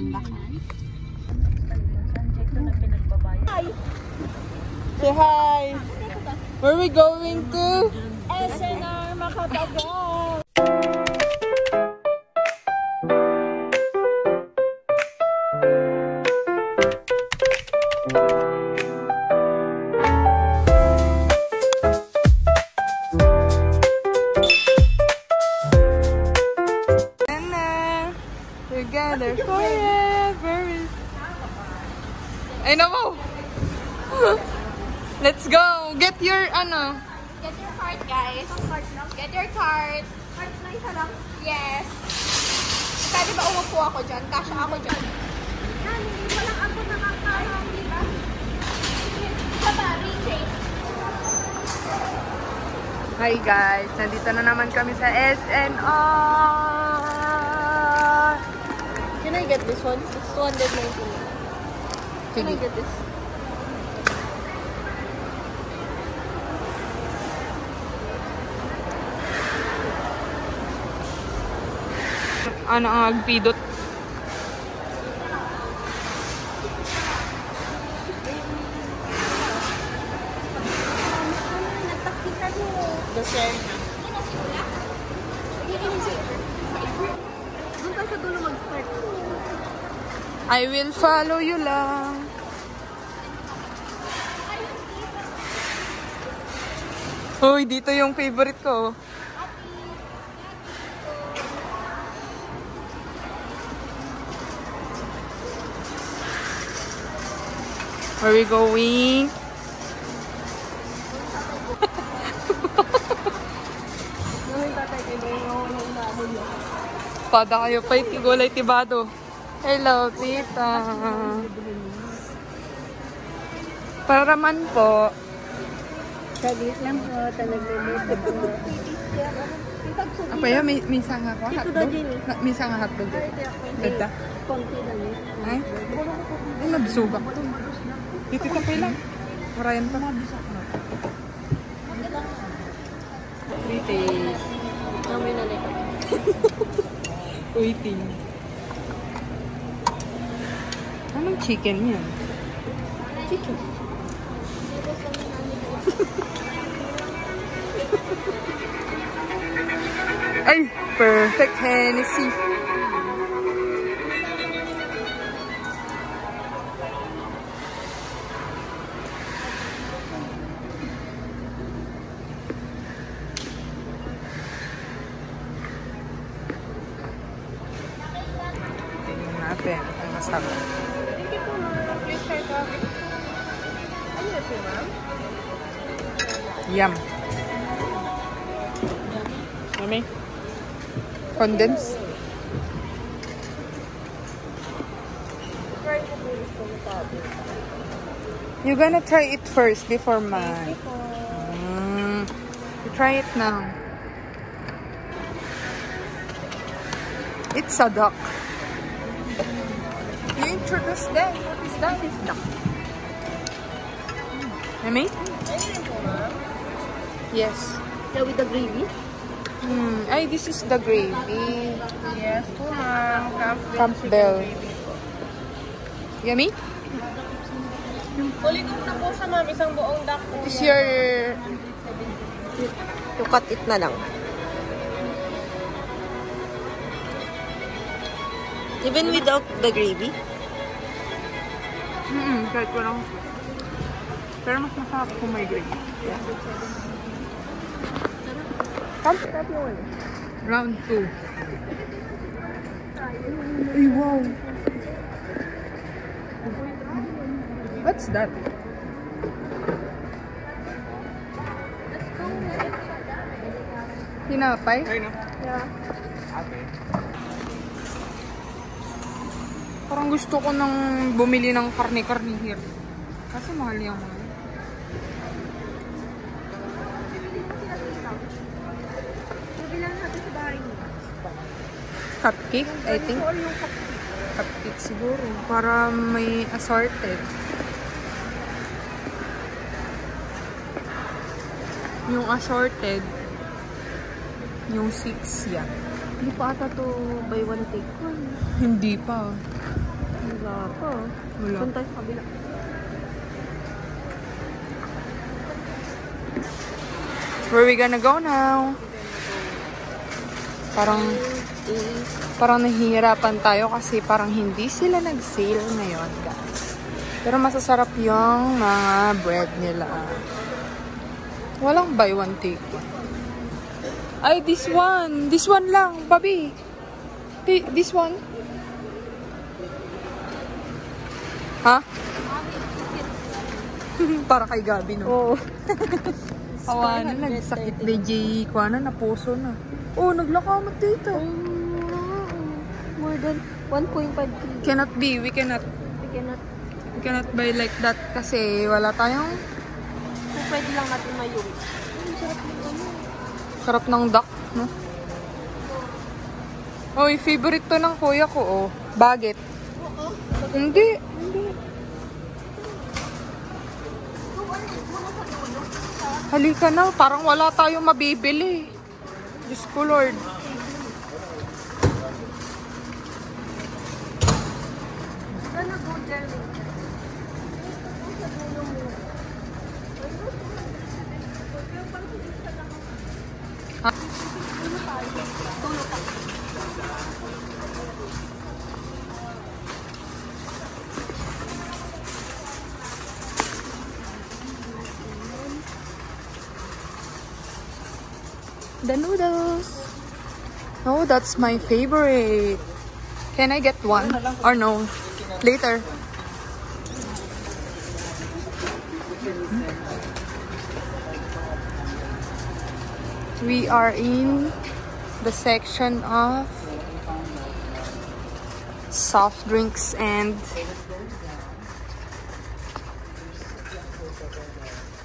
Pandakan. Say hi! Where are we going to? SNR Makatagal! Together forever. Ay, naman! Let's go! Get your, ano? Get your card, guys. Get your card. Card na isa lang? Yes. Pwede ba umupo ako dyan? Kasha ako dyan. Hindi mo lang ako nakakaroon, di ba? Isa ba? Rechange. Hi guys! Nandito na naman kami sa SNR! Can I get this one? It's 219. Can I get this? Ano ang agpidot? Doon tayo sa dulo mag-start. I will follow you lang. Hoy, dito yung favorite ko. Where are we going? Pada kayo pa itigolay tibado. Hello, tita. Para man po. Saglit lang po, talaga po. Apa ya, may sanga ko hotdog? May sanga hotdog. Ganda. Konti lang yun. Ay? Ay, nabsuga ko. Dito ka pa lang. Marayan pa. Pretty. Namin na nito. Waiting. Anong chicken yan? Chicken. Ay! Perfect Hennessy. Tingnan natin ang masarap. Yum. Mami? Condense? You're gonna try it first before mine. You try it now. It's a duck. You introduce that. What is that? It's duck. Mami? Yes. Yeah, with the gravy? Ay, this is the gravy. Yes, po ma'am. Campbell. Yummy? Ulit ko na po sa ma'am, isang buong duck. This is your... You cut it na lang. Even without the gravy? Kahit ko lang. Pero mas masarap kung may gravy. Yeah. Round 2. Ay, wow. What's that? Tinapay? Yeah. Parang gusto ko nang bumili ng karne-karne here. Kasi mahal yung mga. Cupcake, I think. Cupcake siguro. Para may assorted. Yung assorted, yung 6 yan. Hindi pa ata to buy one take one. Hindi pa. Wala pa. Wala. Doon tayo sa kabila. Where we gonna go now? Parang nahihirapan tayo kasi parang hindi sila nag-sale ngayon, guys. Pero masasarap yung mga bread nila. Walang buy one take one. Ay, this one. This one lang, Bobby. This one. Ha? Para kay Gabi, no? Oo. Awan na, nagsakit DJ Kuana, na puso na. Oh, naglakamot dito. More than 1.5 kg. Cannot be, we cannot buy like that kasi wala tayong So, pwede lang natin mayuwi. sarap ng duck, no? Oy, favorite to ng kuya ko, oh. Baget. Hindi. Halika na, parang wala tayong mabibili. Diyos ko, Lord. The noodles. Oh, that's my favorite. Can I get one? Or no? Later. We are in the section of soft drinks and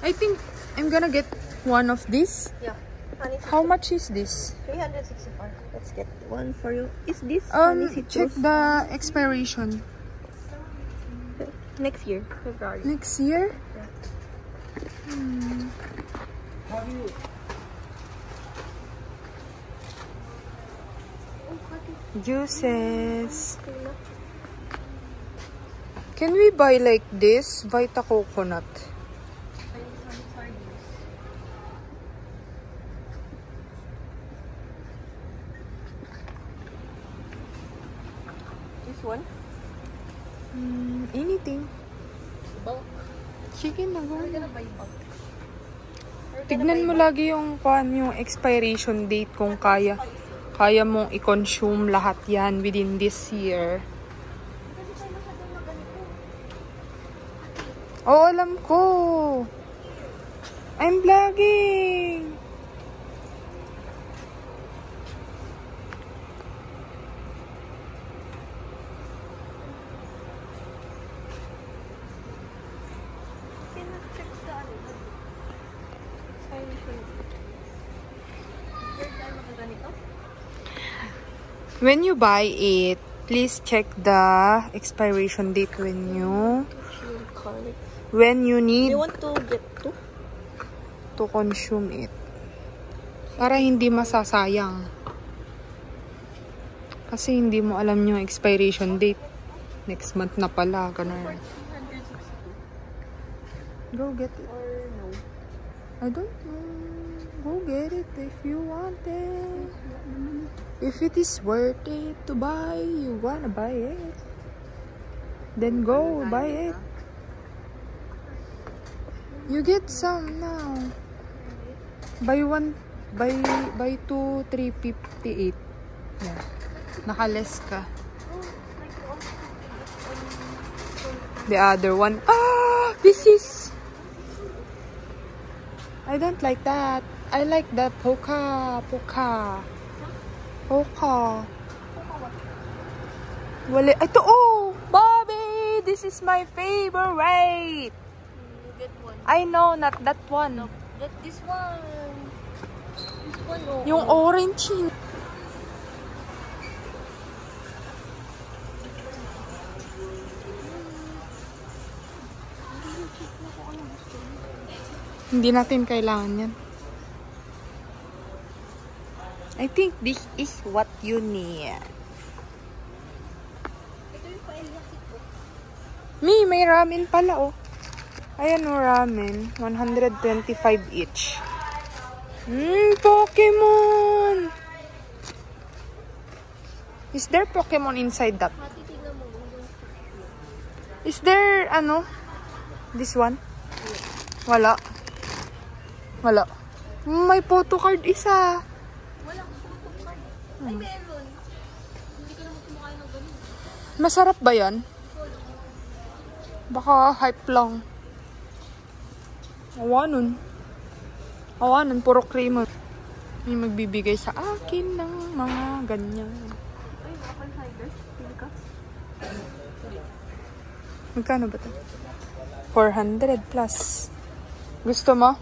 I think I'm gonna get one of these. Yeah. How much is this? 364. Let's get one for you. Is this Check the expiration. next year, February. Next year? Juices. Can we buy like this? Vita coconut. This one? Anything. Chicken na go. Buy bulk. Tignan mo lagi yung expiration date kung kaya mong i-consume lahat yan within this year. Oh, alam ko. I'm vlogging. When you buy it, please check the expiration date when you need You want to get two? to consume it. Para hindi masasayang. Kasi hindi mo alam yung expiration date. Next month na pala. Ganun. Go get it. Or no? I don't know. Go get it if you want it. If it is worth it to buy, you wanna buy it. Then go buy it. You get some now. Buy 2, 358. Yeah. Nakaless ka. The other one. Ah! This is... I don't like that. I like the Poca. Wala. Ito, oh! Bobby! This is my favorite! You get one. I know, not that one. No, get this one. This one, oh. Yung orange yun. Hindi natin kailangan yan. I think this is what you need. Ito yung paella ko. May ramen pala, oh. Ayan, oh, ramen. 125 each. Pokemon! Is there Pokemon inside that? Is there, this one? Wala. Wala. May photo card isa. Wala akong photo card. Ay, meron. Hindi ka naman kumakain ng ganun. Masarap ba yan? Baka hype lang. Awanon, puro creamer. May magbibigay sa akin ng mga ganyan. Ay, apple cider. Pili ka? Magkano ba ito? 400 plus. Gusto mo?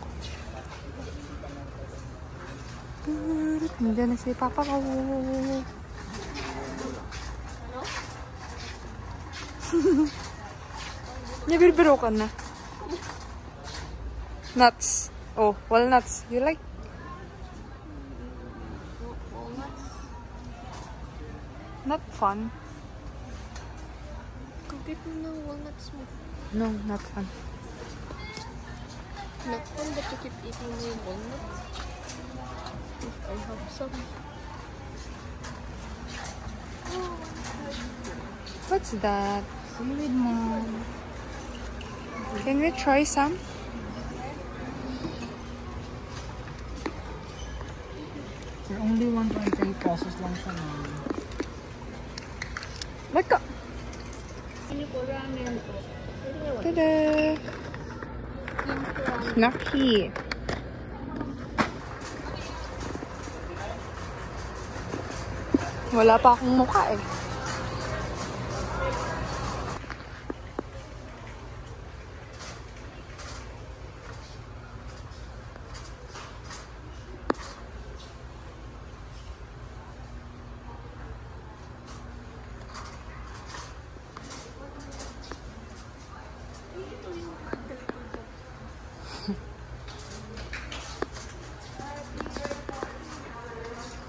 Nandiyan na si Papa ko. Nabibiro ka na. Nuts. Oh, walnuts. You like? Walnuts. Not fun. Kukit mo ng walnuts mo. No, not fun. Not fun, but you keep eating your walnuts. If I have some. What's that? Seaweed, Mom. Can we try some? For only 120 pesos lang siya na. Maka. Ano po ramen po? Tada! Snaki. Wala pa akong mukha eh.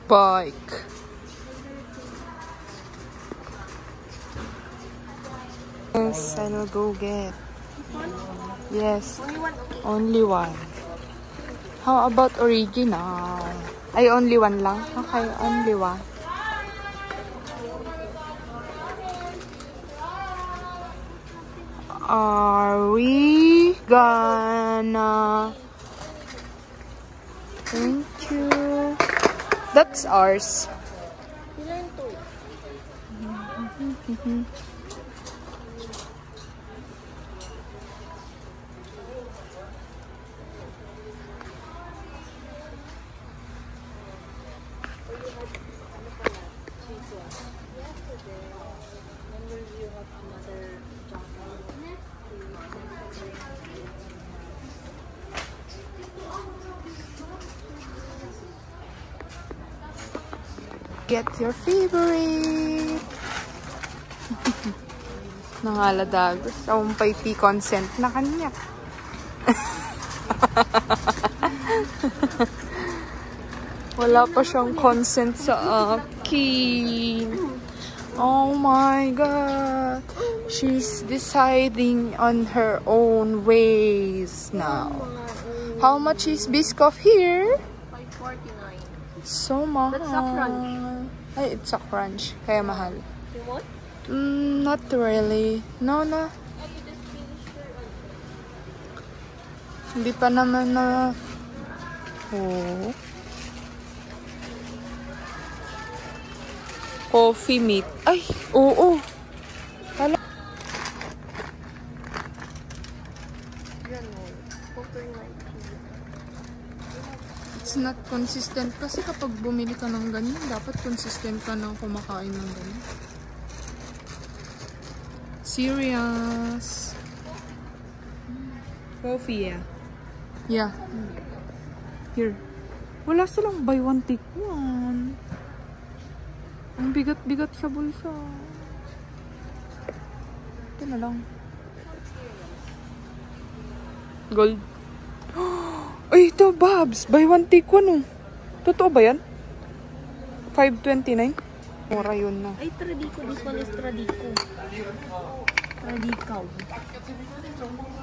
Bike. Yes, I will go get. Yes, Only one, okay. only one. How about original? Ay, only one lang? Okay, only one. Are we gonna... Thank you. That's ours. Ilan to? Get your favorite. Nangaladagos. Aumpay ti consent na kanya. Wala pa siyang consent sa akin. Oh my God. She's deciding on her own ways now. How much is Biscoff here? 549. So mahal. That's a crunch. Ay, it's a crunch. Kaya mahal. You want? Not really. No. Oh, you just finished your Hindi pa naman na... Oh. Coffee meat. Ay, oo. Kala... Ganun. Overnight tea. It's not consistent. Kasi kapag bumili ka ng ganyan, dapat consistent ka ng kumakain ng ganyan. Serious. Coffee, yeah. Yeah. Here. Wala silang buy one take one. Ang bigat-bigat sa bulsa. Ito na lang. Gold. Ay, ito, Babs. Buy one take one, oh. Totoo ba yan? 529? Mura yun na. Ay, Tradico. This one is Tradico. Radikaw.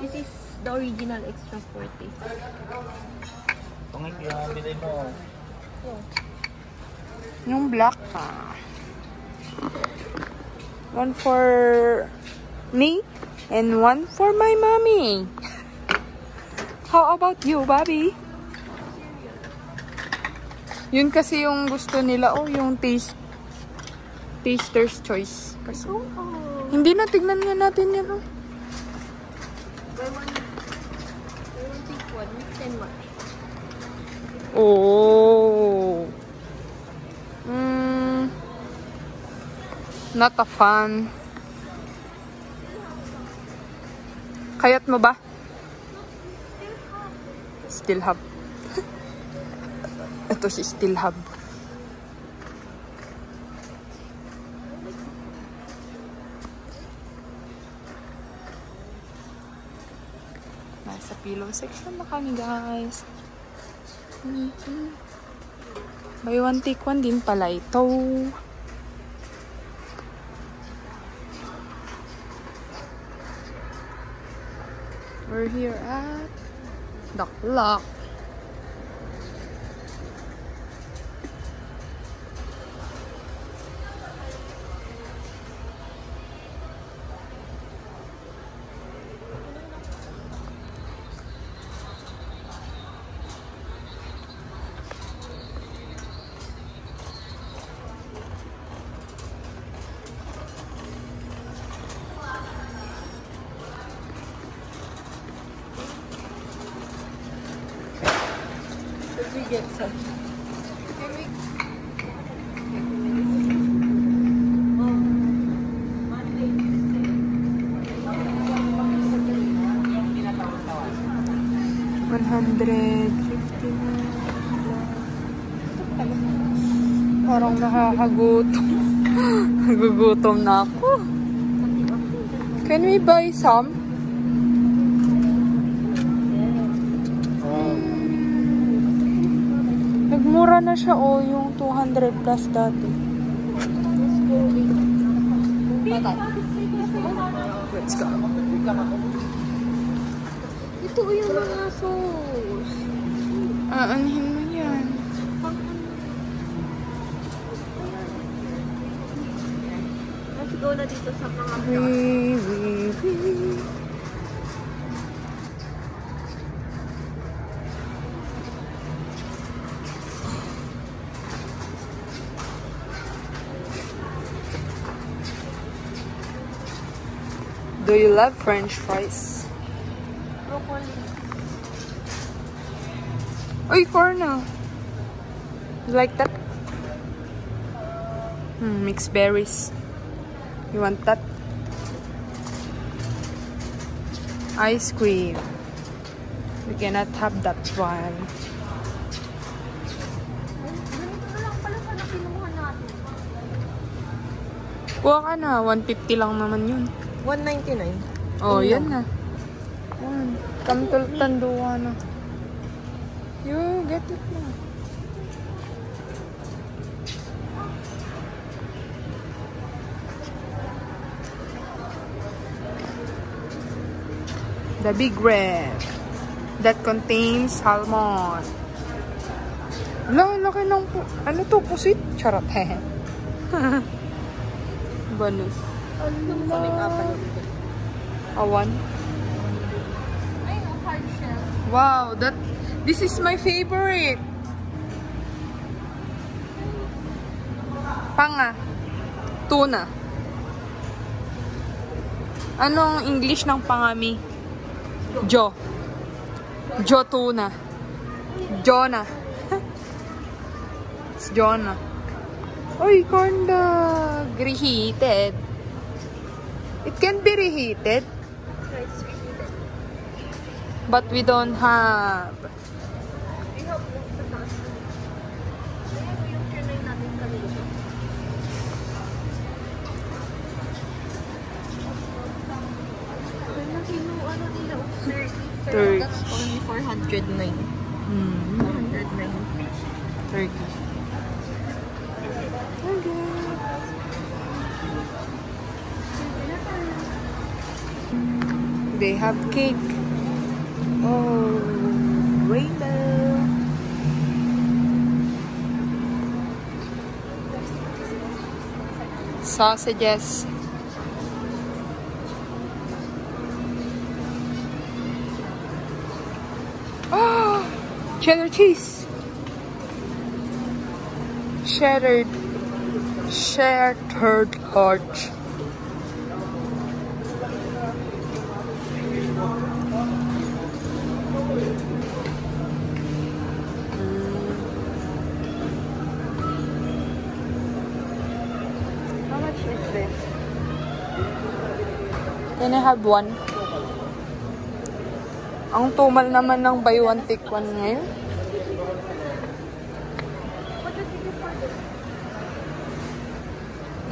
This is the original extra forte. Pangit yung bilhin mo. Yung black. One for me and one for my mommy. How about you, Bobby? Yun kasi yung gusto nila. Oh, yung taster's choice. Kasi, hindi na, tignan nga natin yan. Oh. Buy one take one. Mix and match. Oh. Not a fan. Kayat mo ba? Still have. Ito si Still have. Nasa pillow section na kami, guys. Buy one take one din pala ito. We're here at The Clock. We get some. Parang nakakagutom. Nagugutom na ako. Can we buy some? Nagmura na siya yung 200 plus dati. Let's go. Ito yung mga sauce. Aanhin mo yan. Let's go na dito sa mga Do you love French fries? broccoli. Uy, corn. You like that? Mixed berries. You want that? Ice cream. We cannot have that one. Ganito na lang pala sana kinuha natin. Kuha ka na. 150 lang naman yun. 199. Oh, yan na. Yan. Kamtul tanduwa na. You get it na. The big red that contains salmon. Laki ng ano to? Pusit? Charot. Bonus. Awan. Ay, no, hard shell. Wow, this is my favorite. Panga. Tuna. Anong English ng pangami? Jo tuna. Jonah. It's Jonah. Oy, corn dog. Reheated. It can be reheated. It's reheated. But we don't have. We have yung sa taas. Ayan mo yung trinay natin kanina. Kaya ano nila? 30. Pero 30. that's only 409. 409. Turkey. Okay. they have cake. Oh, rainbow. Sausages. Oh, cheddar cheese. Shattered heart. How much is this? Can I have one? Ang tumal naman ng buy one take one ngayon.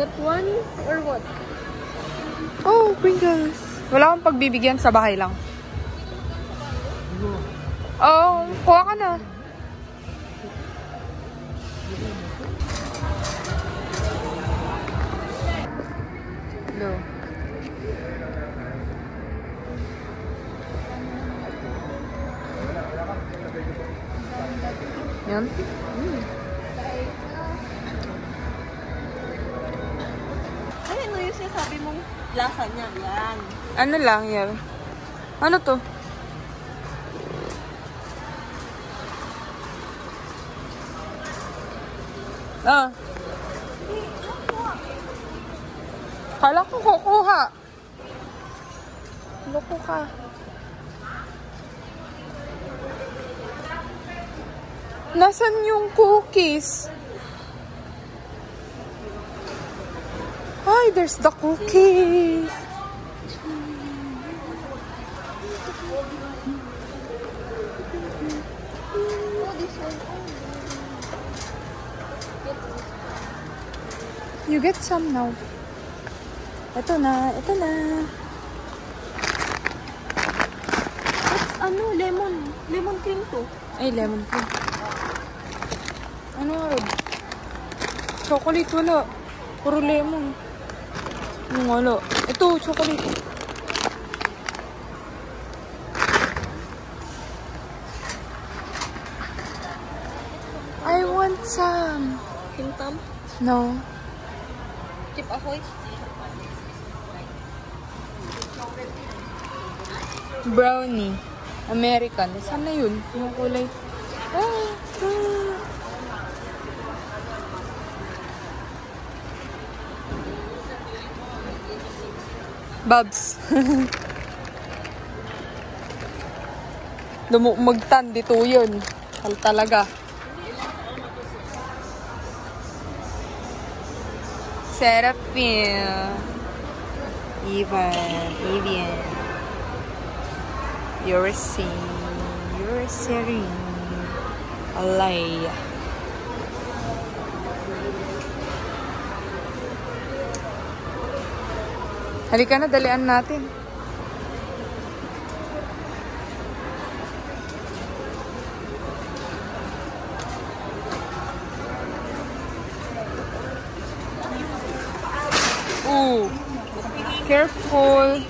That one or what? Oh, Pringles. Wala akong pagbibigyan, sa bahay lang. Oh, kuha ka na. Hello. Yan. Ano yung sinasabi mong lasa niya? Yan. Ano lang yan? Ano to? Ah. Kala ko kukuha. Loko ka. Nasaan yung cookies? Ay, there's the cookies. You get some now. Ito na, ito na. Ano? Lemon. Lemon cream to. Ay, lemon cream. Ano nga? Chocolate wala. Puro lemon. Ano wala? Ito, chocolate. I want some. Tim Tam? No. Chip Ahoy? Brownie. American. Saan na yun? Yung kulay. Ah, ah. Babs. Lumugtan dito yun. Hal talaga. Serapin. Evian. You're serene. Alay. Halika na, dalian natin. Ooh. Careful.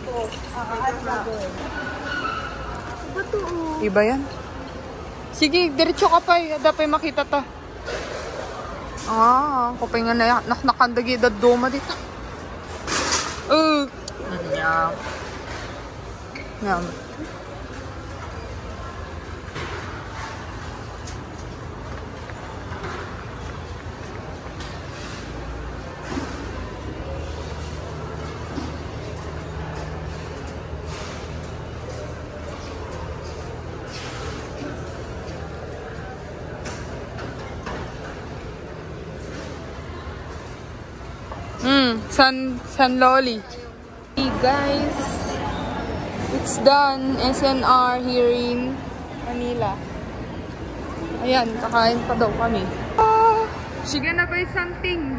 Iba yan. Sige, diretso ka pa. Dapat makita ta. Ah, kapay nga na nakandagi dadoma dito. Yeah. Yeah. San Loli. Hey guys, it's done. SNR here in Manila. Ayan, kakain pa daw kami. Ah, sige na buy something.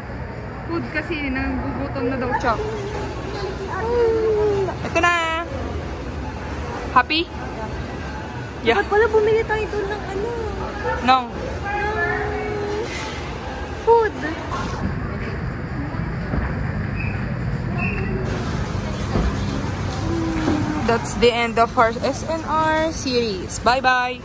Food kasi, nagugutom na daw siya. Ito na. Happy? Yeah. Dapat pala bumili tayo doon ng ano? No. Food. that's the end of our SNR series. Bye-bye!